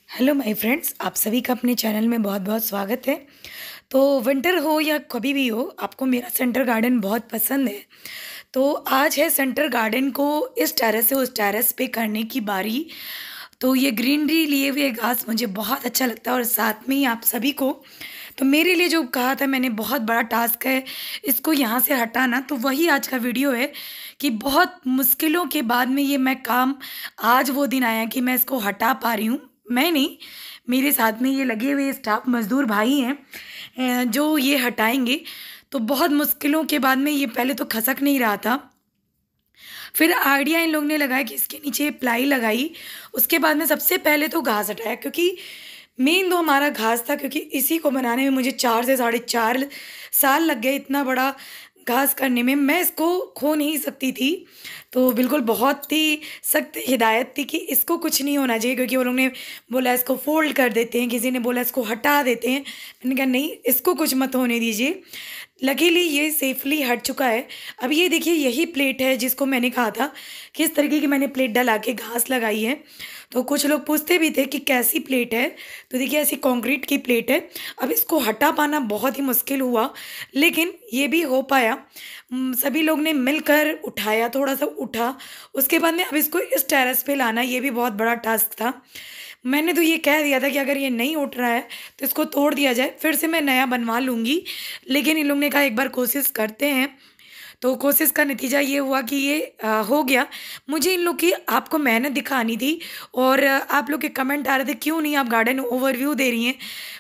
Hello my friends, आप सभी का अपने चैनल में बहुत बहुत स्वागत है। तो विंटर हो या कभी भी हो, आपको मेरा सेंटर गार्डन बहुत पसंद है। तो आज है सेंटर गार्डन को इस टेरेस से उस टेरेस पे करने की बारी। तो ये ग्रीनरी लिए हुए घास मुझे बहुत अच्छा लगता है और साथ में ही आप सभी को। तो मेरे लिए जो कहा था मैंने, बहुत बड़ा टास्क है इसको यहाँ से हटाना। तो वही आज का वीडियो है कि बहुत मुश्किलों के बाद में ये मैं काम, आज वो दिन आया कि मैं इसको हटा पा रही हूँ। मैं नहीं, मेरे साथ में ये लगे हुए स्टाफ मज़दूर भाई हैं जो ये हटाएंगे। तो बहुत मुश्किलों के बाद में ये पहले तो खसक नहीं रहा था, फिर आइडिया इन लोगों ने लगाया कि इसके नीचे प्लाई लगाई। उसके बाद में सबसे पहले तो घास हटाया, क्योंकि मेन तो हमारा घास था, क्योंकि इसी को बनाने में मुझे 4 से 4.5 साल लग गए। इतना बड़ा घास करने में मैं इसको खो नहीं सकती थी। तो बिल्कुल बहुत ही सख्त हिदायत थी कि इसको कुछ नहीं होना चाहिए, क्योंकि वो लोग ने बोला इसको फोल्ड कर देते हैं, किसी ने बोला इसको हटा देते हैं। मैंने कहा नहीं, इसको कुछ मत होने दीजिए। लकीली ये सेफली हट चुका है। अब ये देखिए, यही प्लेट है जिसको मैंने कहा था कि इस तरीके की मैंने प्लेट डला के घास लगाई है। तो कुछ लोग पूछते भी थे कि कैसी प्लेट है, तो देखिए ऐसी कंक्रीट की प्लेट है। अब इसको हटा पाना बहुत ही मुश्किल हुआ, लेकिन ये भी हो पाया। सभी लोग ने मिलकर उठाया, थोड़ा सा उठा। उसके बाद में अब इसको इस टेरेस पे लाना, ये भी बहुत बड़ा टास्क था। मैंने तो ये कह दिया था कि अगर ये नहीं उठ रहा है तो इसको तोड़ दिया जाए, फिर से मैं नया बनवा लूँगी। लेकिन इन लोग ने कहा एक बार कोशिश करते हैं। तो कोशिश का नतीजा ये हुआ कि ये हो गया। मुझे इन लोग की आपको मेहनत दिखानी थी, और आप लोग के कमेंट आ रहे थे क्यों नहीं आप गार्डन ओवरव्यू दे रही हैं।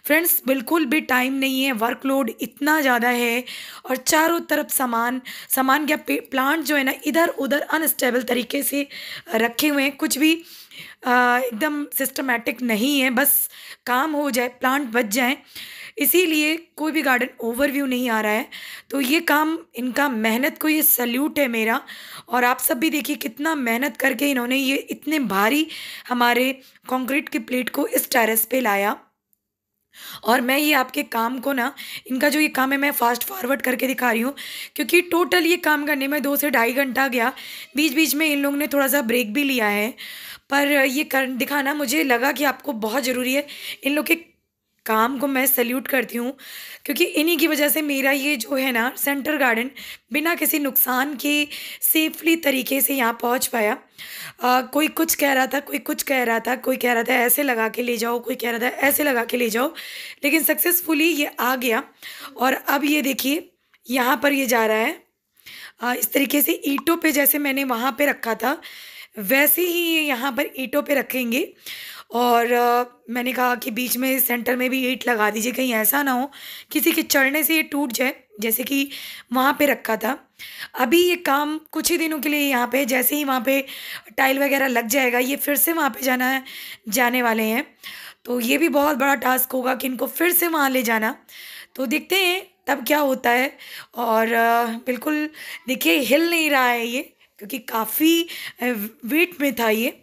फ्रेंड्स, बिल्कुल भी टाइम नहीं है, वर्कलोड इतना ज़्यादा है। और चारों तरफ सामान सामान क्या, प्लांट जो है ना इधर उधर अनस्टेबल तरीके से रखे हुए हैं। कुछ भी एकदम सिस्टमेटिक नहीं है, बस काम हो जाए, प्लांट बच जाएं, इसीलिए कोई भी गार्डन ओवरव्यू नहीं आ रहा है। तो ये काम, इनका मेहनत को ये सल्यूट है मेरा। और आप सब भी देखिए कितना मेहनत करके इन्होंने ये इतने भारी हमारे कंक्रीट की प्लेट को इस टेरेस पे लाया। और मैं ये आपके काम को ना, इनका जो ये काम है मैं फास्ट फॉरवर्ड करके दिखा रही हूँ, क्योंकि टोटल ये काम करने में 2 से ढाई घंटा गया। बीच बीच में इन लोगों ने थोड़ा सा ब्रेक भी लिया है, पर ये कर दिखाना मुझे लगा कि आपको बहुत ज़रूरी है। इन लोग के काम को मैं सैल्यूट करती हूँ, क्योंकि इन्हीं की वजह से मेरा ये जो है ना सेंटर गार्डन बिना किसी नुकसान के सेफली तरीके से यहाँ पहुँच पाया। कोई कुछ कह रहा था, कोई कुछ कह रहा था, कोई कह रहा था ऐसे लगा के ले जाओ, कोई कह रहा था ऐसे लगा के ले जाओ, लेकिन सक्सेसफुली ये आ गया। और अब ये देखिए यहाँ पर ये जा रहा है। इस तरीके से ईंटों पे, जैसे मैंने वहाँ पे रखा था वैसे ही ये यहाँ पर ईंटों पे रखेंगे। और मैंने कहा कि बीच में सेंटर में भी ईंट लगा दीजिए, कहीं ऐसा ना हो किसी के चढ़ने से ये टूट जाए, जैसे कि वहाँ पे रखा था। अभी ये काम कुछ ही दिनों के लिए यहाँ पे, जैसे ही वहाँ पे टाइल वगैरह लग जाएगा ये फिर से वहाँ पे जाने वाले हैं। तो ये भी बहुत बड़ा टास्क होगा कि इनको फिर से वहाँ ले जाना। तो देखते हैं तब क्या होता है। और बिल्कुल देखिए हिल नहीं रहा है ये, क्योंकि काफ़ी वेट में था ये।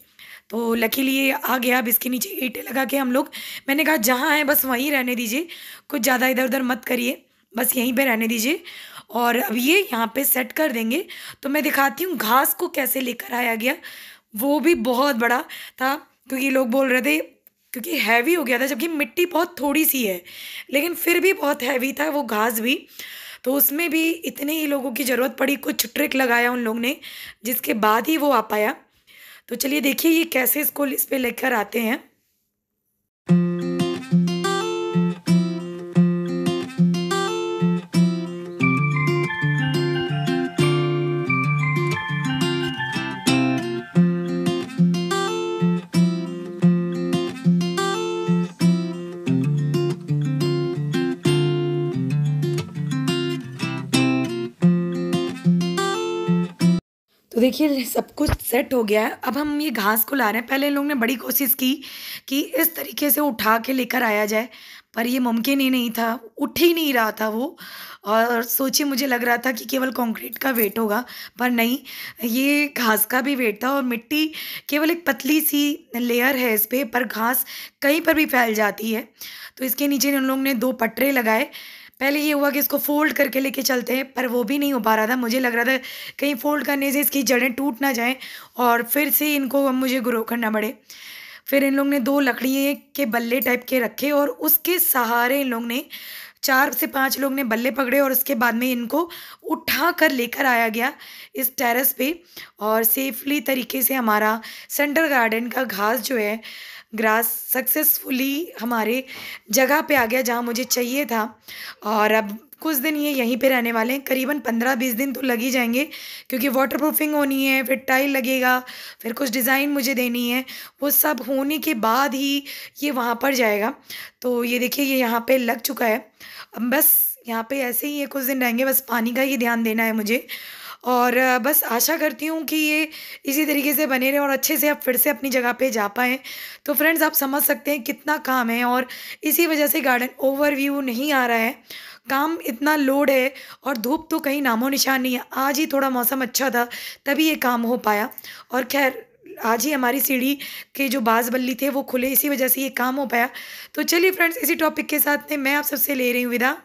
तो लकीली ये आ गया। अब इसके नीचे ईंटें लगा के हम लोग, मैंने कहा जहाँ है बस वहीं रहने दीजिए, कुछ ज़्यादा इधर उधर मत करिए, बस यहीं पे रहने दीजिए। और अब ये यहाँ पे सेट कर देंगे। तो मैं दिखाती हूँ घास को कैसे लेकर आया गया। वो भी बहुत बड़ा था, क्योंकि लोग बोल रहे थे, क्योंकि हैवी हो गया था, जबकि मिट्टी बहुत थोड़ी सी है, लेकिन फिर भी बहुत हैवी था वो घास भी। तो उसमें भी इतने ही लोगों की ज़रूरत पड़ी, कुछ ट्रिक लगाया उन लोग ने, जिसके बाद ही वो आ पाया। तो चलिए देखिए ये कैसे इसको इस पे लेकर आते हैं। तो देखिए सब कुछ सेट हो गया है। अब हम ये घास को ला रहे हैं। पहले इन लोगों ने बड़ी कोशिश की कि इस तरीके से उठा के लेकर आया जाए, पर ये मुमकिन ही नहीं था, उठ ही नहीं रहा था वो। और सोचिए, मुझे लग रहा था कि केवल कंक्रीट का वेट होगा, पर नहीं, ये घास का भी वेट था। और मिट्टी केवल एक पतली सी लेयर है इस पे, पर घास कहीं पर भी फैल जाती है। तो इसके नीचे उन लोगों ने 2 पटरे लगाए। पहले ये हुआ कि इसको फ़ोल्ड करके लेके चलते हैं, पर वो भी नहीं हो पा रहा था। मुझे लग रहा था कहीं फ़ोल्ड करने से इसकी जड़ें टूट ना जाएँ और फिर से इनको अब मुझे ग्रो करना पड़े। फिर इन लोग ने 2 लकड़ी के बल्ले टाइप के रखे और उसके सहारे इन लोग ने 4 से 5 लोग ने बल्ले पकड़े और उसके बाद में इनको उठा कर लेकर आया गया इस टेरेस पे। और सेफली तरीके से हमारा सेंटर गार्डन का घास जो है, ग्रास सक्सेसफुली हमारे जगह पे आ गया जहाँ मुझे चाहिए था। और अब कुछ दिन ये यहीं पे रहने वाले हैं, करीबन 15-20 दिन तो लग ही जाएंगे, क्योंकि वाटर प्रूफिंग होनी है, फिर टाइल लगेगा, फिर कुछ डिज़ाइन मुझे देनी है, वो सब होने के बाद ही ये वहाँ पर जाएगा। तो ये देखिए ये यहाँ पे लग चुका है। अब बस यहाँ पे ऐसे ही ये कुछ दिन रहेंगे, बस पानी का ही ध्यान देना है मुझे। और बस आशा करती हूँ कि ये इसी तरीके से बने रहें और अच्छे से आप फिर से अपनी जगह पे जा पाएँ। तो फ्रेंड्स आप समझ सकते हैं कितना काम है और इसी वजह से गार्डन ओवरव्यू नहीं आ रहा है। काम इतना लोड है और धूप तो कहीं नामो निशान नहीं है। आज ही थोड़ा मौसम अच्छा था तभी ये काम हो पाया। और ख़ैर आज ही हमारी सीढ़ी के जो बाज़ बल्ली थे वो खुले, इसी वजह से ये काम हो पाया। तो चलिए फ्रेंड्स, इसी टॉपिक के साथ में मैं आप सबसे ले रही हूँ विदा।